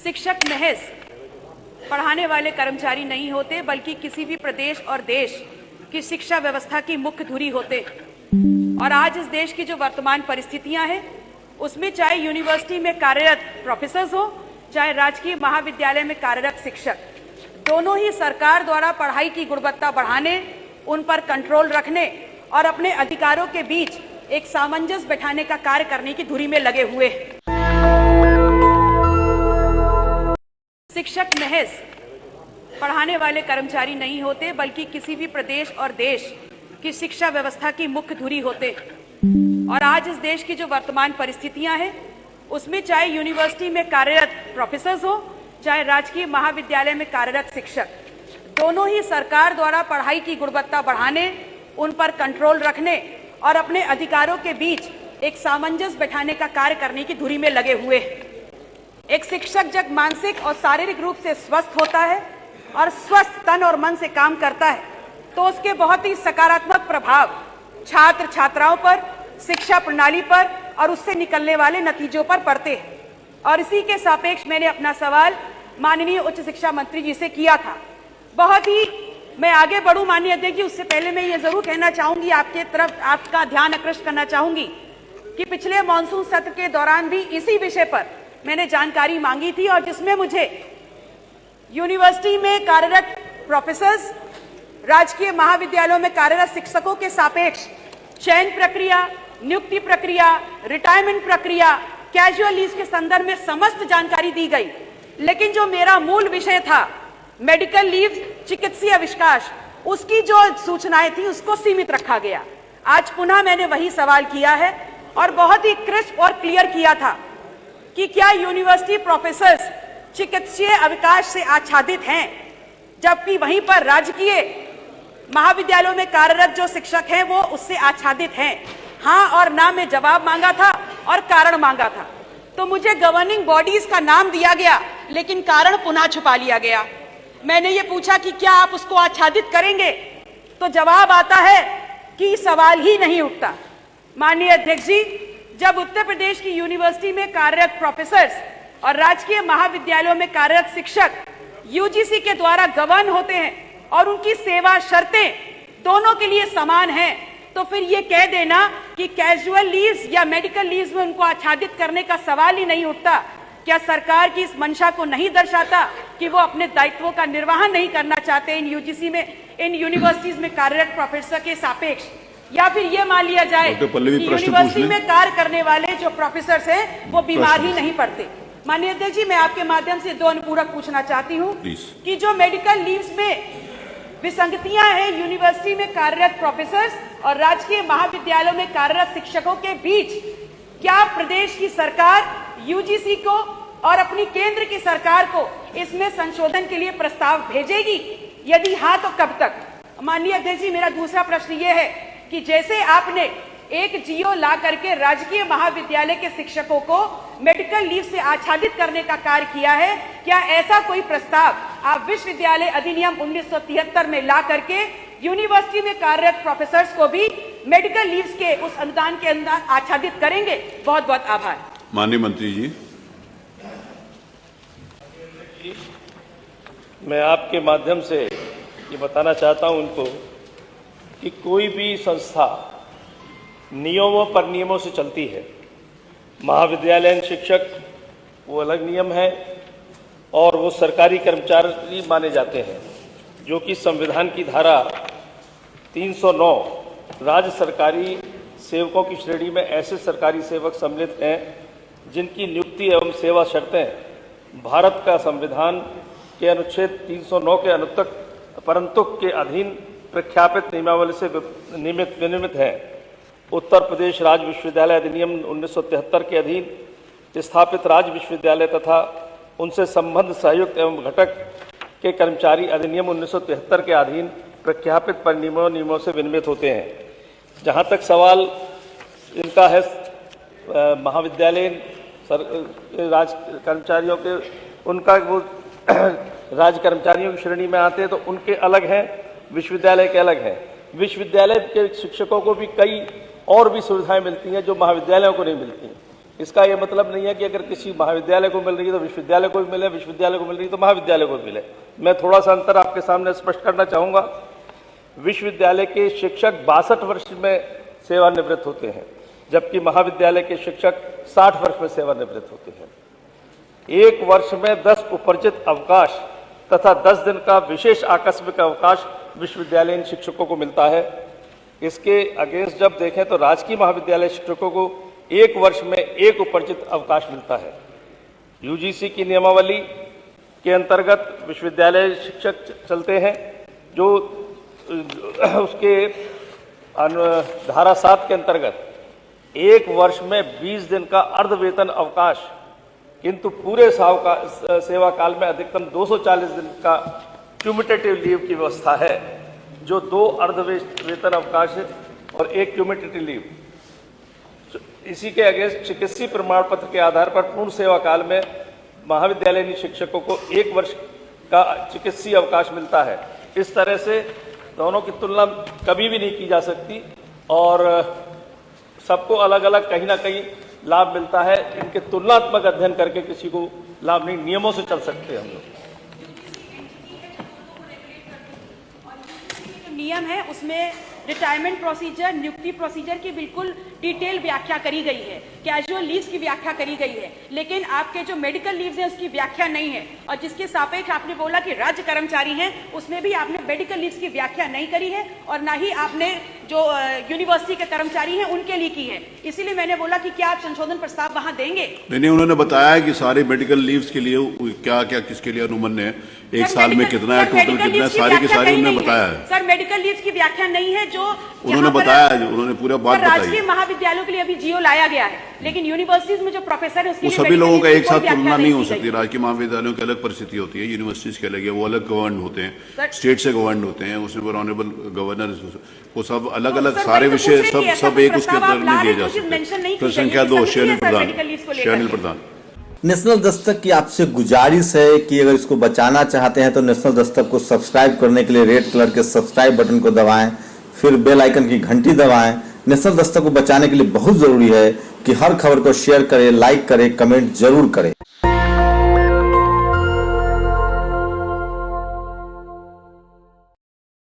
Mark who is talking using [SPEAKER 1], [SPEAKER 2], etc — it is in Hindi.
[SPEAKER 1] शिक्षक महज पढ़ाने वाले कर्मचारी नहीं होते, बल्कि किसी भी प्रदेश और देश की शिक्षा व्यवस्था की मुख्य धुरी होते। और आज इस देश की जो वर्तमान परिस्थितियां हैं, उसमें चाहे यूनिवर्सिटी में कार्यरत प्रोफेसर्स हो, चाहे राजकीय महाविद्यालय में कार्यरत शिक्षक, दोनों ही सरकार द्वारा पढ़ाई की गुणवत्ता बढ़ाने, उन पर कंट्रोल रखने और अपने अधिकारों के बीच एक सामंजस्य बैठाने का कार्य करने की धुरी में लगे हुए हैं। शिक्षक महज पढ़ाने वाले कर्मचारी नहीं होते, बल्कि किसी भी प्रदेश और देश की शिक्षा व्यवस्था की मुख्य धुरी होते। और आज इस देश की जो वर्तमान परिस्थितियां हैं, उसमें चाहे यूनिवर्सिटी में कार्यरत प्रोफेसर्स हो, चाहे राजकीय महाविद्यालय में कार्यरत शिक्षक, दोनों ही सरकार द्वारा पढ़ाई की गुणवत्ता बढ़ाने, उन पर कंट्रोल रखने और अपने अधिकारों के बीच एक सामंजस्य बैठाने का कार्य करने की धुरी में लगे हुए हैं। एक शिक्षक जब मानसिक और शारीरिक रूप से स्वस्थ होता है और स्वस्थ तन और मन से काम करता है, तो उसके बहुत ही सकारात्मक प्रभाव छात्र छात्राओं पर, शिक्षा प्रणाली पर और उससे निकलने वाले नतीजों पर पड़ते हैं। और इसी के सापेक्ष मैंने अपना सवाल माननीय उच्च शिक्षा मंत्री जी से किया था। बहुत ही मैं आगे बढ़ूं माननीय अध्यक्ष जी, उससे पहले मैं ये जरूर कहना चाहूंगी, आपके तरफ आपका ध्यान आकृष्ट करना चाहूंगी कि पिछले मानसून सत्र के दौरान भी इसी विषय पर मैंने जानकारी मांगी थी, और जिसमें मुझे यूनिवर्सिटी में कार्यरत प्रोफेसर्स, राजकीय महाविद्यालयों में कार्यरत शिक्षकों के सापेक्ष चयन प्रक्रिया, नियुक्ति प्रक्रिया, रिटायरमेंट प्रक्रिया, कैजुअल लीव के संदर्भ में समस्त जानकारी दी गई। लेकिन जो मेरा मूल विषय था, मेडिकल लीव, चिकित्सीय अवकाश, उसकी जो सूचनाएं थी उसको सीमित रखा गया। आज पुनः मैंने वही सवाल किया है और बहुत ही क्रिस्प और क्लियर किया था कि क्या यूनिवर्सिटी प्रोफेसर्स चिकित्सीय अवकाश से आच्छादित हैं, जबकि वहीं पर राजकीय महाविद्यालयों में कार्यरत जो शिक्षक हैं वो उससे आच्छादित हैं। हाँ और ना में जवाब मांगा था और कारण मांगा था, तो मुझे गवर्निंग बॉडीज का नाम दिया गया, लेकिन कारण पुनः छुपा लिया गया। मैंने ये पूछा कि क्या आप उसको आच्छादित करेंगे, तो जवाब आता है कि सवाल ही नहीं उठता। माननीय अध्यक्ष जी, जब उत्तर प्रदेश की यूनिवर्सिटी में कार्यरत प्रोफेसर्स और राजकीय महाविद्यालयों में कार्यरत शिक्षक यूजीसी के द्वारा गवर्न होते हैं और उनकी सेवा शर्तें दोनों के लिए समान हैं, तो फिर ये कह देना कि कैजुअल लीव्स या मेडिकल लीव्स में उनको आच्छादित करने का सवाल ही नहीं उठता, क्या सरकार की इस मंशा को नहीं दर्शाता कि वो अपने दायित्वों का निर्वहन नहीं करना चाहते इन यूजीसी में, इन यूनिवर्सिटीज में कार्यरत प्रोफेसर के सापेक्ष? या फिर ये मान लिया जाए कि यूनिवर्सिटी में कार्य करने वाले जो प्रोफेसर्स हैं वो बीमार ही नहीं पड़ते? माननीय अध्यक्ष जी, मैं आपके माध्यम से दो अनुपूरक पूछना चाहती हूँ कि जो मेडिकल लीव्स में विसंगतियां हैं यूनिवर्सिटी में कार्यरत प्रोफेसर्स और राजकीय महाविद्यालयों में कार्यरत शिक्षकों के बीच, क्या प्रदेश की सरकार यूजीसी को और अपनी केंद्र की सरकार को इसमें संशोधन के लिए प्रस्ताव भेजेगी? यदि हाँ, तो कब तक? माननीय अध्यक्ष जी, मेरा दूसरा प्रश्न ये है कि जैसे आपने एक जीओ ला करके राजकीय महाविद्यालय के शिक्षकों को मेडिकल लीव से आच्छादित करने का कार्य किया है, क्या ऐसा कोई प्रस्ताव आप विश्वविद्यालय अधिनियम 1973 में ला करके यूनिवर्सिटी में कार्यरत प्रोफेसर्स को भी मेडिकल लीव्स के उस अनुदान के अंदर आच्छादित करेंगे? बहुत बहुत आभार।
[SPEAKER 2] माननीय मंत्री जी।
[SPEAKER 3] मैं आपके माध्यम से ये बताना चाहता हूं उनको कि कोई भी संस्था नियमों पर नियमों से चलती है। महाविद्यालयीन शिक्षक वो अलग नियम है और वो सरकारी कर्मचारी माने जाते हैं, जो कि संविधान की धारा 309 राज्य सरकारी सेवकों की श्रेणी में ऐसे सरकारी सेवक सम्मिलित हैं जिनकी नियुक्ति एवं सेवा शर्तें भारत का संविधान के अनुच्छेद 309 के परंतुक के अधीन प्रख्यापित नियमावली से विनियमित है। उत्तर प्रदेश राज्य विश्वविद्यालय अधिनियम 1973 के अधीन स्थापित राज्य विश्वविद्यालय तथा उनसे संबद्ध संयुक्त एवं घटक के कर्मचारी अधिनियम 1973 के अधीन प्रख्यापित नियमों से विनियमित होते हैं। जहाँ तक सवाल इनका है महाविद्यालय राज्य कर्मचारियों के, उनका वो राज्य कर्मचारियों की श्रेणी में आते हैं तो उनके अलग हैं, विश्वविद्यालय के अलग हैं। विश्वविद्यालय के शिक्षकों को भी कई और भी सुविधाएं मिलती हैं जो महाविद्यालयों को नहीं मिलती हैं। इसका ये मतलब नहीं है कि अगर किसी महाविद्यालय को मिल रही है तो विश्वविद्यालय को भी मिले, विश्वविद्यालय को मिल रही है तो महाविद्यालय को भी मिले। मैं थोड़ा सा अंतर आपके सामने स्पष्ट करना चाहूँगा। विश्वविद्यालय के शिक्षक 62 वर्ष में सेवानिवृत्त होते हैं, जबकि महाविद्यालय के शिक्षक 60 वर्ष में सेवानिवृत्त होते हैं। एक वर्ष में 10 उपर्जित अवकाश तथा 10 दिन का विशेष आकस्मिक अवकाश विश्वविद्यालयीन शिक्षकों को मिलता है। इसके अगेंस्ट जब देखें तो राजकीय महाविद्यालय शिक्षकों को एक वर्ष में एक उपर्जित अवकाश मिलता है। यूजीसी की नियमावली के अंतर्गत विश्वविद्यालय शिक्षक चलते हैं, जो उसके धारा 7 के अंतर्गत एक वर्ष में 20 दिन का अर्ध वेतन अवकाश, किंतु पूरे सेवा काल में अधिकतम 240 दिन का क्यूमुलेटिव लीव की व्यवस्था है, जो 2 अर्ध वेतन अवकाश और 1 क्यूमुलेटिव लीव। इसी के अगेंस्ट चिकित्सीय प्रमाण पत्र के आधार पर पूर्ण सेवा काल में महाविद्यालयीन शिक्षकों को 1 वर्ष का चिकित्सीय अवकाश मिलता है। इस तरह से दोनों की तुलना कभी भी नहीं की जा सकती और सबको अलग अलग कहीं ना कहीं लाभ मिलता है। इनके तुलनात्मक अध्ययन करके किसी को लाभ नहीं, नियमों से चल सकते हैं हम लोग।
[SPEAKER 1] नियम है उसमें रिटायरमेंट प्रोसीजर, नियुक्ति प्रोसीजर की बिल्कुल डिटेल व्याख्या करी गई है, कैजुअल लीव्स की व्याख्या करी गई है, लेकिन आपके जो मेडिकल लीव्स हैं उसकी व्याख्या नहीं है। और जिसके सापेक्ष आपने बोला कि राज्य कर्मचारी हैं, उसमें भी आपने मेडिकल लीव्स की व्याख्या नहीं करी है और ना ही आपने जो यूनिवर्सिटी के कर्मचारी हैं उनके लिए की है। इसीलिए मैंने बोला कि क्या आप संशोधन प्रस्ताव वहां देंगे?
[SPEAKER 2] नहीं, उन्होंने बताया कि सारे मेडिकल लीव्स के लिए क्या क्या किसके लिए अनुमन्य है, एक साल में कितना है, टोटल कितना है, सारी की सारी उन्होंने बताया है।
[SPEAKER 1] सर मेडिकल लीव्स की व्याख्या नहीं है, जो
[SPEAKER 2] उन्होंने बताया है, उन्होंने पूरा बात बताई।
[SPEAKER 1] राजकीय महाविद्यालयों के लिए अभी जियो लाया गया है, लेकिन यूनिवर्सिटीज में जो प्रोफेसर है उसके
[SPEAKER 2] वो
[SPEAKER 1] लिए
[SPEAKER 2] सभी लोगों का एक साथ तुलना नहीं हो
[SPEAKER 1] की गई।
[SPEAKER 2] सकती। राजकीय महाविद्यालयों की अलग परिस्थिति होती है, यूनिवर्सिटीज के अलग है, वो अलग गवर्न होते हैं, स्टेट से गवर्न होते हैं, उसमें ऑनरेबल गवर्नर, वो सब अलग अलग सारे विषय सब एक उसके अंदर नहीं लिए जा सकते। प्रश्न संख्या 2 शेरनील प्रधान।
[SPEAKER 4] नेशनल दस्तक की आपसे गुजारिश है कि अगर इसको बचाना चाहते हैं तो नेशनल दस्तक को सब्सक्राइब करने के लिए रेड कलर के सब्सक्राइब बटन को दबाएं, फिर बेल आइकन की घंटी दबाएं। नेशनल दस्तक को बचाने के लिए बहुत जरूरी है कि हर खबर को शेयर करें, लाइक करें, कमेंट जरूर करें।